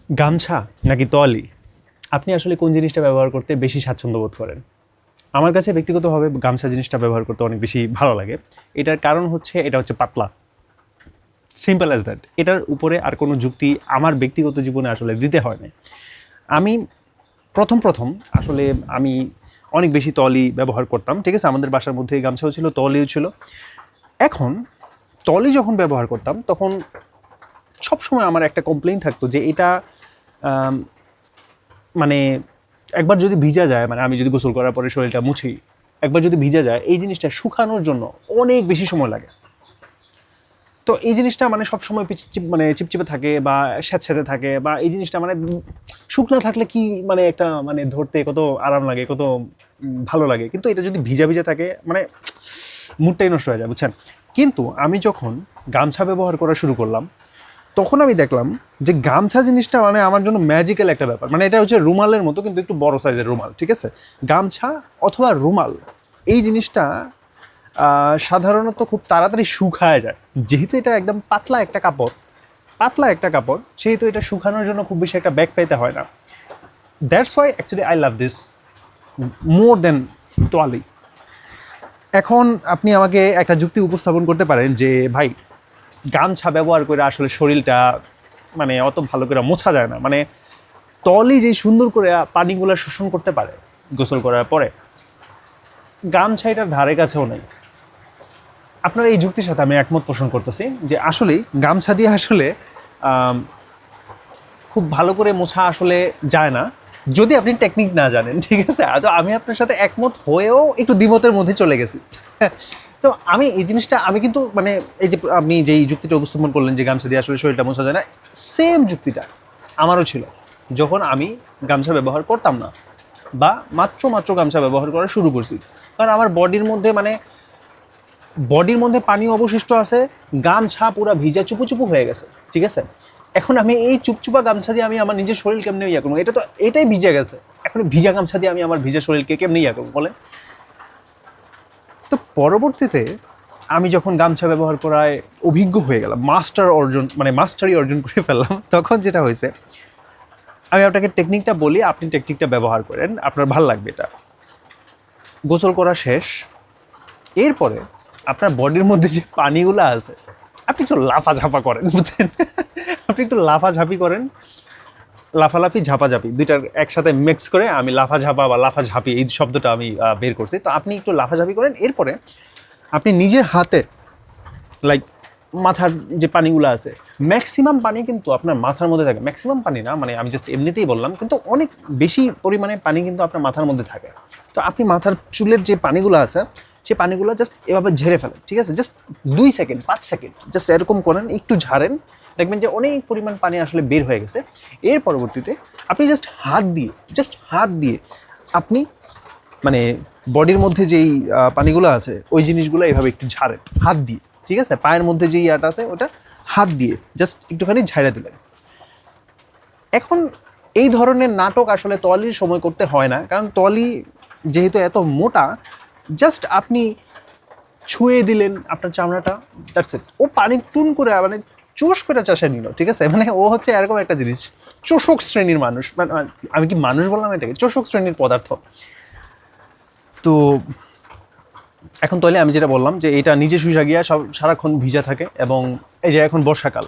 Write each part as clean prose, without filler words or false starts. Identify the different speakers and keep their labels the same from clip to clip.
Speaker 1: গামছা নাকি তোয়ালি, আপনি আসলে কোন জিনিসটা ব্যবহার করতে বেশি স্বাচ্ছন্দ্য বোধ করেন? আমার কাছে ব্যক্তিগতভাবে গামছা জিনিসটা ব্যবহার করতে অনেক বেশি ভালো লাগে। এটার কারণ হচ্ছে এটা হচ্ছে পাতলা, সিম্পল অ্যাজ দ্যাট। এটার উপরে আর কোনো যুক্তি আমার ব্যক্তিগত জীবনে আসলে দিতে হয় না। আমি প্রথম আসলে আমি অনেক বেশি তলি ব্যবহার করতাম, ঠিক আছে। আমাদের বাসার মধ্যে গামছাও ছিল, তলিও ছিল। এখন তলি যখন ব্যবহার করতাম তখন সবসময় আমার একটা কমপ্লেইন থাকতো যে এটা মানে একবার যদি ভিজা যায়, মানে আমি যদি গোসল করার পরে শরীরটা মুছি, একবার যদি ভিজা যায় এই জিনিসটা শুকানোর জন্য অনেক বেশি সময় লাগে। তো এই জিনিসটা মানে সবসময় মানে চিপচিপে থাকে বা স্যাঁতস্যাঁতে থাকে, বা এই জিনিসটা মানে শুকনা থাকলে কি মানে একটা মানে ধরতে কত আরাম লাগে, কত ভালো লাগে, কিন্তু এটা যদি ভিজা ভিজা থাকে মানে মুডটাই নষ্ট হয়ে যায়, বুঝছেন। কিন্তু আমি যখন গামছা ব্যবহার করা শুরু করলাম তখন আমি দেখলাম যে গামছা জিনিসটা মানে আমার জন্য ম্যাজিক্যাল একটা ব্যাপার। মানে এটা হচ্ছে রুমালের মতো, কিন্তু একটু বড় সাইজের রুমাল, ঠিক আছে। গামছা অথবা রুমাল এই জিনিসটা সাধারণত খুব তাড়াতাড়ি শুকায় যায়, যেহেতু এটা একদম পাতলা একটা কাপড়, সেহেতু এটা শুকানোর জন্য খুব বেশি একটা ব্যাগ পেতে হয় না। That's why actually I love this more than তোয়ালি। এখন আপনি আমাকে একটা যুক্তি উপস্থাপন করতে পারেন যে ভাই, গামছা ব্যবহার করে আসলে শরীরটা মানে অত ভালো করে মোছা যায় না, মানে তলি যে সুন্দর করে পানিগুলো শোষণ করতে পারে গোসল করার পরে, গামছা এটার ধারে কাছেও নেই। আপনার এই যুক্তির সাথে আমি একমত পোষণ করতেছি যে আসলেই গামছা দিয়ে আসলে খুব ভালো করে মোছা আসলে যায় না, যদি আপনি টেকনিক না জানেন, ঠিক আছে। আজ আমি আপনার সাথে একমত হয়েও একটু দ্বিমতের মধ্যে চলে গেছি। তো আমি এই জিনিসটা আমি কিন্তু মানে এই যে আপনি যেই যুক্তিটা উপস্থাপন করলেন যে গামছা দিয়ে আসলে শরীরটা মোছা যায় না, সেম যুক্তিটা আমারও ছিল যখন আমি গামছা ব্যবহার করতাম না, বা মাত্র গামছা ব্যবহার করা শুরু করছি। কারণ আমার বডির মধ্যে পানি অবশিষ্ট আছে, গামছা পুরো ভিজা চুপু হয়ে গেছে, ঠিক আছে। এখন আমি এই চুপচুপা গামছা দিয়ে আমি আমার নিজের শরীর কেমনে ইয়া করবো? এটাই ভিজে গেছে, এখন ভিজা গামছা দিয়ে আমি আমার ভিজা শরীরকে কেমনে ইয়া করবো বলে। তো পরবর্তীতে আমি যখন গামছা ব্যবহার করায় অভিজ্ঞ হয়ে গেলাম, মাস্টারি অর্জন করে ফেললাম, তখন যেটা হয়েছে, আমি আপনাকে টেকনিকটা বলি, আপনি টেকনিকটা ব্যবহার করেন, আপনার ভাল লাগবে এটা। গোসল করা শেষ, এরপরে আপনার বডির মধ্যে যে পানিগুলো আছে আপনি একটু লাফাঝাপা করেন, বুঝছেন। আপনি একটু লাফাঝাপি করেন, লাফালাফি ঝাপাঝাপি দুইটার একসাথে মিক্স করে আমি লাফাঝাপা বা লাফাঝাপি এই শব্দটা আমি বের করছি। তো আপনি একটু লাফাঝাপি করেন, এরপরে আপনি নিজের হাতে লাইক মাথার যে পানিগুলো আছে, ম্যাক্সিমাম পানি কিন্তু আপনার মাথার মধ্যে থাকে। ম্যাক্সিমাম পানি না, মানে আমি জাস্ট এমনিতেই বললাম, কিন্তু অনেক বেশি পরিমাণে পানি কিন্তু আপনার মাথার মধ্যে থাকে। তো আপনি মাথার চুলের যে পানিগুলো আছে সেই পানিগুলো জাস্ট এভাবে ঝেড়ে ফেলেন, ঠিক আছে। জাস্ট 2 সেকেন্ড 5 সেকেন্ড জাস্ট এরকম করেন, একটু ঝাড়েন, দেখবেন যে অনেক পরিমাণ পানি আসলে বের হয়ে গেছে। এর পরবর্তীতে আপনি জাস্ট হাত দিয়ে আপনি মানে বডির মধ্যে যেই পানিগুলো আছে ওই জিনিসগুলো এভাবে একটু ঝাড়েন হাত দিয়ে, ঠিক আছে। পায়ের মধ্যে যে ইয়াটা আছে ওটা হাত দিয়ে জাস্ট একটুখানি ঝাড়া দিলেন। এখন এই ধরনের নাটক আসলে তোয়ালির সময় করতে হয় না, কারণ তোয়ালি যেহেতু এত মোটা, জাস্ট আপনি ছুঁয়ে দিলেন আপনার চামড়াটা, দ্যাটস ইট। ও পানি টুন করে মানে চোষ করে চাষে নিল, ঠিক আছে। মানে ও হচ্ছে এরকম একটা জিনিস, চোষক শ্রেণীর মানুষ, মানে আমি কি মানুষ বললাম এটাকে, চোষক শ্রেণীর পদার্থ। তো এখন তাহলে আমি যেটা বললাম যে এটা নিজে শুষা গিয়া সব সারাক্ষণ ভিজা থাকে, এবং এই যে এখন বর্ষাকাল,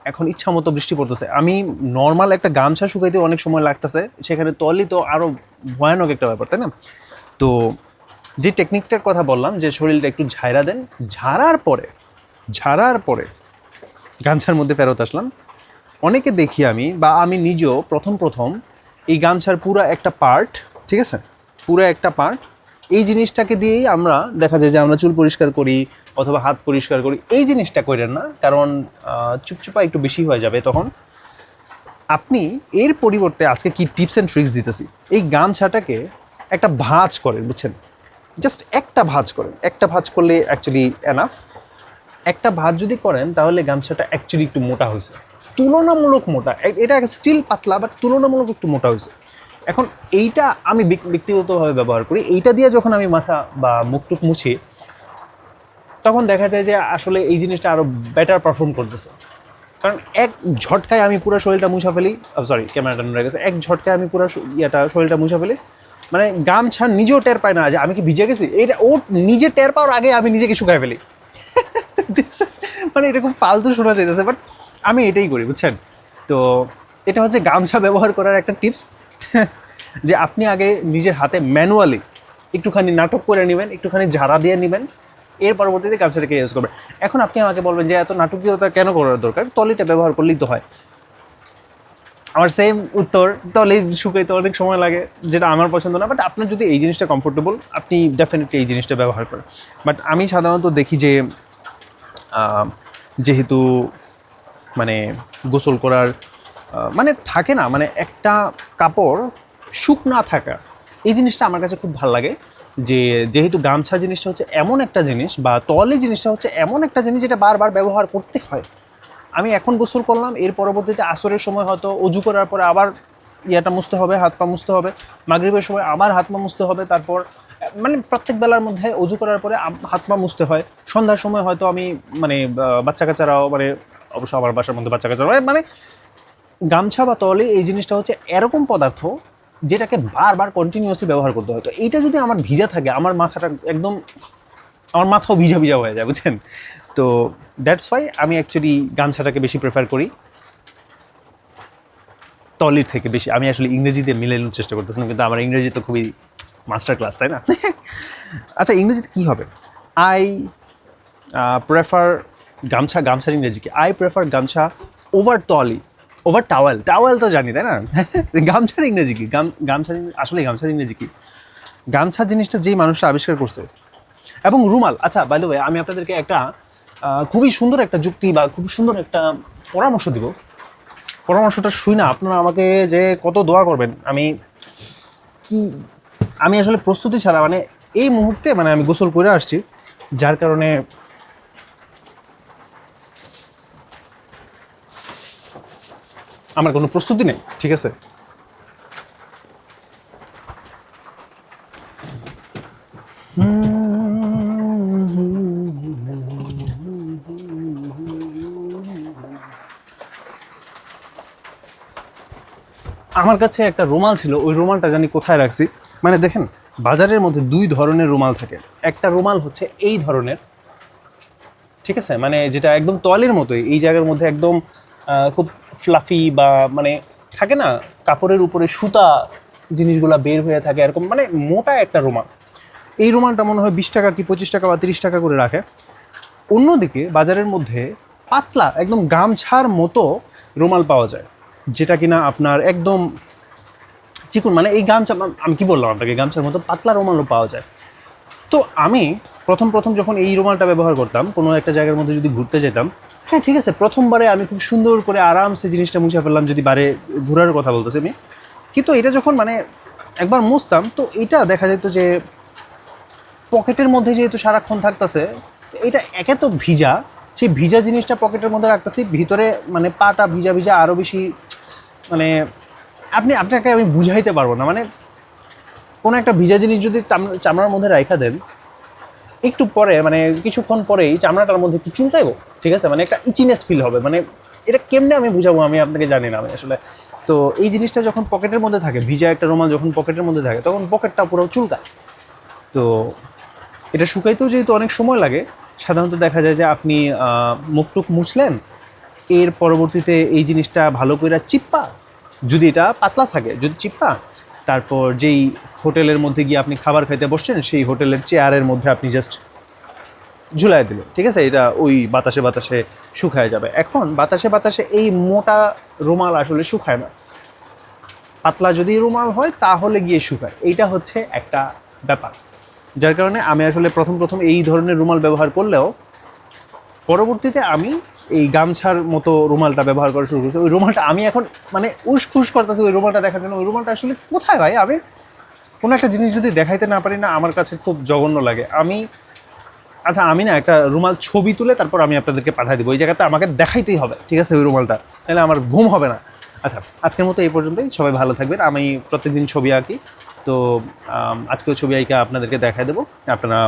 Speaker 1: এখন ইচ্ছা মতো বৃষ্টি পড়তেছে, আমি নর্মাল একটা গামছা শুকাইতে অনেক সময় লাগতেছে, সেখানে তলি তো আরও ভয়ানক একটা ব্যাপার, তাই না। তো যে টেকনিকটার কথা বললাম যে শরীরটা একটু ঝাড়া দেন, ঝাড়ার পরে গামছার মধ্যে ফেরত আসলাম। অনেকে দেখি আমি বা আমি নিজেও প্রথম এই গামছার পুরো একটা পার্ট, ঠিক আছে, পুরো একটা পার্ট এই জিনিসটাকে দিয়েই আমরা দেখা যায় যে আমরা চুল পরিষ্কার করি অথবা হাত পরিষ্কার করি। এই জিনিসটা করেন না, কারণ চুপচুপা একটু বেশি হয়ে যাবে তখন। আপনি এর পরিবর্তে আজকে কি টিপস অ্যান্ড ট্রিক্স দিতেছি, এই গামছাটাকে একটা ভাঁজ করেন, বুঝছেন। জাস্ট একটা ভাঁজ করেন, একটা ভাঁজ করলে অ্যাকচুয়ালি এনাফ। একটা ভাঁজ যদি করেন তাহলে গামছাটা অ্যাকচুয়ালি একটু মোটা হয়েছে, তুলনামূলক মোটা। এটা স্টিল পাতলা বাট তুলনামূলক একটু মোটা হয়েছে। এখন এইটা আমি ব্যক্তিগতভাবে ব্যবহার করি, এইটা দিয়ে যখন আমি মাথা বা মুখটুক মুছি তখন দেখা যায় যে আসলে এই জিনিসটা আরও বেটার পারফর্ম করতেছে। কারণ এক ঝটকায় আমি পুরো শরীরটা মুছা ফেলি, সরি ক্যামেরাটা নড়ে গেছে, এক ঝটকায় আমি পুরো শরীরটা মুছা ফেলি, মানে গামছা নিজেও টের পায় না যে আমি কি ভিজে গেছি, এটা ও নিজে টের পাওয়ার আগে আমি নিজেকে শুকায় ফেলি। মানে এরকম ফালতু শোনা যাইতেছে, বাট আমি এটাই করি, বুঝছেন। তো এটা হচ্ছে গামছা ব্যবহার করার একটা টিপস, যে আপনি আগে নিজের হাতে ম্যানুয়ালি একটুখানি নাটক করে নেবেন, একটুখানি ঝাড়া দিয়ে নেবেন, এর পরবর্তীতে গামছাটাকে ইউজ করবেন। এখন আপনি আমাকে বলবেন যে এত নাটকীয়তা কেন করার দরকার, তলিটা ব্যবহার করলেই তো হয়। আমার সেম উত্তর, তলি শুকাইতে অনেক সময় লাগে, যেটা আমার পছন্দ না, বাট আপনার যদি এই জিনিসটা কমফোর্টেবল, আপনি ডেফিনেটলি এই জিনিসটা ব্যবহার করেন। বাট আমি সাধারণত দেখি যে যেহেতু মানে গোসল করার মানে থাকে না, মানে একটা কাপড় শুকনা থাকা, এই জিনিসটা আমার কাছে খুব ভালো লাগে। যে যেহেতু গামছা জিনিসটা হচ্ছে এমন একটা জিনিস, বা তলি জিনিসটা হচ্ছে এমন একটা জিনিস যেটা বারবার ব্যবহার করতে হয়। আমি এখন গোসল করলাম, এর পরবর্তীতে আসরের সময় হয়তো অজু করার পরে আবার ইয়াটা মুছতে হবে, হাত পা মুছতে হবে, মাগরিবের সময় আবার হাত পা মুছতে হবে, তারপর মানে প্রত্যেক বেলার মধ্যে অজু করার পরে হাত পা মুছতে হয়। সন্ধ্যার সময় হয়তো আমি মানে বাচ্চা কাচ্চারাও, মানে অবশ্য আমার বাসার মধ্যে বাচ্চা কাচ্চারাও, মানে গামছা বা তলি এই জিনিসটা হচ্ছে এরকম পদার্থ যেটাকে বারবার কন্টিনিউয়াসলি ব্যবহার করতে হয়। তো এইটা যদি আমার ভিজা থাকে, আমার মাথাটা একদম, আমার মাথাও ভিজা ভিজা হয়ে যায়, বুঝছেন। তো দ্যাটস ওয়াই আমি অ্যাকচুয়ালি গামছাটাকে বেশি প্রেফার করি তলির থেকে বেশি। আমি আসলে ইংরেজিতে মিলানোর চেষ্টা করতেছিলাম, কিন্তু আমার ইংরেজি তো খুবই মাস্টার ক্লাস, তাই না? আচ্ছা, ইংরেজিতে কী হবে? আই প্রেফার গামছা, গামছার ইংরেজি কি? আই প্রেফার গামছা ওভার তলি, ওভার টাওয়েল। টাওয়েল তো জানি, তাই না? গামছার ইংরেজি কি? গামছার আসলে গামছার ইংরেজি কি? গামছা জিনিসটা যেই মানুষটা আবিষ্কার করছে, এবং রুমাল। আচ্ছা, বাই দ্য ওয়ে, আমি আপনাদেরকে একটা খুবই সুন্দর একটা যুক্তি বা খুব সুন্দর একটা পরামর্শ দিব। পরামর্শটা শুই না আপনারা আমাকে যে কত দোয়া করবেন। আমি আসলে প্রস্তুতি ছাড়া, মানে এই মুহূর্তে মানে আমি গোসল করে আসছি, যার কারণে আমার কোনো প্রস্তুতি নেই, ঠিক আছে? আমার কাছে একটা রুমাল ছিল, ওই রুমালটা জানি কোথায় রাখছি। মানে দেখেন, বাজারের মধ্যে দুই ধরনের রুমাল থাকে। একটা রুমাল হচ্ছে এই ধরনের, ঠিক আছে, মানে যেটা একদম তোয়ালের মতোই, এই জায়গার মধ্যে একদম খুব ফ্লাফি, বা মানে থাকে না কাপড়ের উপরে সুতা জিনিসগুলো বের হয়ে থাকে, এরকম মানে মোটা একটা রুমাল। এই রুমালটা মনে হয় 20 টাকা কি 25 টাকা বা 30 টাকা করে রাখে। অন্যদিকে বাজারের মধ্যে পাতলা একদম গামছার মতো রুমাল পাওয়া যায়, যেটা কিনা আপনার একদম চিকুন, মানে এই গামছা, আমি কি বললাম আপনাকে, গামছার মতো পাতলা রুমালও পাওয়া যায়। তো আমি প্রথম যখন এই রুমালটা ব্যবহার করতাম, কোনো একটা জায়গার মধ্যে যদি ঘুরতে যেতাম, হ্যাঁ ঠিক আছে, প্রথমবারে আমি খুব সুন্দর করে আরামসে জিনিসটা মুছে ফেললাম, যদি বারে ঘোরার কথা বলতেছি আমি। কিন্তু এটা যখন মানে একবার মুছতাম, তো এটা দেখা যেত যে পকেটের মধ্যে যেহেতু সারাক্ষণ থাকতেছে, এটা একে তো ভিজা, সেই ভিজা জিনিসটা পকেটের মধ্যে রাখতেছি, ভিতরে মানে পাটা ভিজা ভিজা আরও বেশি, মানে আপনাকে আমি বুঝাইতে পারবো না। মানে কোনো একটা ভিজা জিনিস যদি চামড়ার মধ্যে রাখা দেন, একটু পরে মানে কিছুক্ষণ পরেই চামড়াটার মধ্যে একটু চুলকাইব, ঠিক আছে, মানে একটা ইচিনেস ফিল হবে। মানে এটা কেমনে আমি বুঝাবো, আমি আপনাকে জানি না আমি আসলে। তো এই জিনিসটা যখন পকেটের মধ্যে থাকে, ভিজা একটা রুমাল যখন পকেটের মধ্যে থাকে, তখন পকেটটা পুরো চুলকায়। তো এটা শুকাইতেও যেহেতু অনেক সময় লাগে, সাধারণত দেখা যায় যে আপনি মুখটুক মুছলেন, এর পরবর্তীতে এই জিনিসটা ভালো করে চিপ্পা, যদি এটা পাতলা থাকে, যদি চিপ্পা, তারপর যেই হোটেলের মধ্যে গিয়ে আপনি খাবার খাইতে বসছেন, সেই হোটেলের চেয়ারের মধ্যে আপনি জাস্ট ঝুলাই দিলেন, ঠিক আছে, এটা ওই বাতাসে বাতাসে শুকায় যাবে। এখন বাতাসে বাতাসে এই মোটা রুমাল আসলে শুকায় না, পাতলা যদি রুমাল হয় তাহলে গিয়ে শুকায়। এইটা হচ্ছে একটা ব্যাপার, যার কারণে আমি আসলে প্রথম এই ধরনের রুমাল ব্যবহার করলেও পরবর্তীতে আমি এই গামছার মতো রুমালটা ব্যবহার করা শুরু করেছি। ওই রুমালটা আমি এখন মানে উসখুস করতেছি ওই রুমালটা দেখার জন্য। ওই রুমালটা আসলে কোথায় ভাই? আমি কোনো একটা জিনিস যদি দেখাইতে না পারি না, আমার কাছে খুব জঘন্য লাগে। আচ্ছা, আমি না একটা রুমাল ছবি তুলে তারপর আমি আপনাদেরকে পাঠিয়ে দেবো, ওই জায়গাতে আমাকে দেখাইতেই হবে, ঠিক আছে, ওই রুমালটা, তাহলে আমার ঘুম হবে না। আচ্ছা, আজকের মতো এই পর্যন্তই, সবাই ভালো থাকবেন। আমি প্রত্যেকদিন ছবি আঁকি, তো আজকেও ছবি আঁকা আপনাদেরকে দেখাই দেবো। আপনারা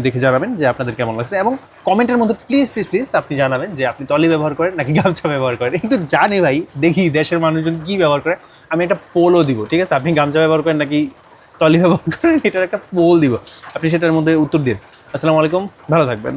Speaker 1: দেখে জানাবেন যে আপনাদের কেমন লাগছে, এবং কমেন্টের মধ্যে প্লিজ প্লিজ প্লিজ আপনি জানাবেন যে আপনি টলি ব্যবহার করেন নাকি গামছা ব্যবহার করেন। একটু জানি ভাই, দেখি দেশের মানুষজন কী ব্যবহার করে। আমি একটা পোলও দিব, ঠিক আছে? আপনি গামছা ব্যবহার করেন নাকি টলি ব্যবহার করেন, এটার একটা পোল দিব, আপনি সেটার মধ্যে উত্তর দিন। আসসালামু আলাইকুম, ভালো থাকবেন।